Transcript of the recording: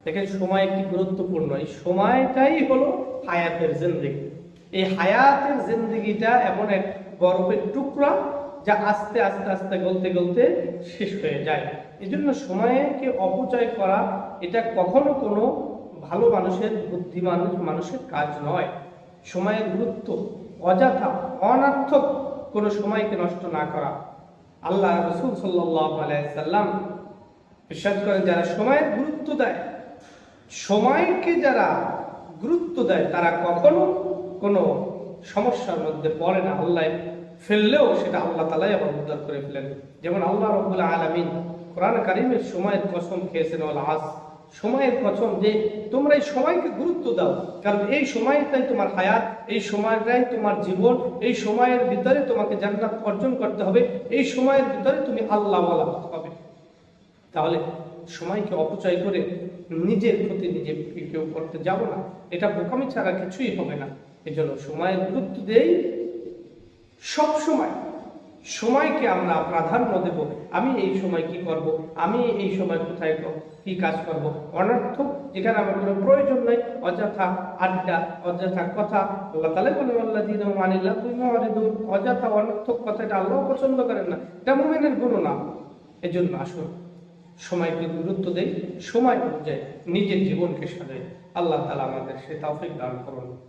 দেখেন সময় একটি গুরুত্বপূর্ণ, এই সময়টাই হলো হায়াতের জিন্দেগি। এই হায়াতের জিন্দেগিটা এমন এক বরফের টুকরা যা আস্তে আস্তে আস্তে গলতে গলতে শেষ হয়ে যায়। এই জন্য সময়কে অপচয় করা এটা কখনো কোনো ভালো মানুষের, বুদ্ধিমান মানুষের কাজ নয়। সময়ের গুরুত্ব, অযথা অনর্থক কোনো সময়কে নষ্ট না করা। আল্লাহ রাসূল সাল্লাল্লাহু আলাইহি সাল্লাম ইরশাদ করেন, যারা সময়ের গুরুত্ব দেয়, সময়কে যারা গুরুত্ব দেয় তারা কখনো কোনো সমস্যার মধ্যে পড়ে না। আল্লাহ ফেললেও সেটা আল্লাহ তাআলাই আবার উদ্ধার করে ফেলেন। যেমন আল্লাহ রাব্বুল আলামিন কোরআন কারীমে সময়ের কসম খেয়েছেন, ওয়াল আসর, সময়ের কসম, যে তোমরা এই সময়কে গুরুত্ব দাও, কারণ এই সময়টাই তোমার হায়াত, এই সময়টাই তোমার জীবন, এই সময়ের ভিতরে তোমাকে জান্নাত অর্জন করতে হবে, এই সময়ের ভিতরে তুমি আল্লাহওয়ালা হতে হবে। তাহলে সময়কে অপচয় করে নিজের প্রতি নিজে কেউ করতে যাব না, এটা বোকামি ছাড়া কিছুই হবে না। এই জন্য সময়ের গুরুত্ব দেই, সব সময় সময়কে আমরা প্রাধান্য দেব। আমি এই সময় কি করব, আমি এই সময় কোথায় কি কাজ করব, অনর্থক যেখানে আমার কোনো প্রয়োজন নাই, অযথা আড্ডা, অযথা কথা। আল্লাহ তাআলা বলেন, আল্লাযীনা আনিল লাগwi মুরিদুন, অযথা অনর্থক কথা এটা আল্লাহ পছন্দ করেন না, এটা মুমিনের গুণ না। এজন্য আসুন সময়কে গুরুত্ব দেই, সময় অনুযায়ী নিজের জীবনকে সাজাই। আল্লাহ তাআলা আমাদের সে তৌফিক দান করুন।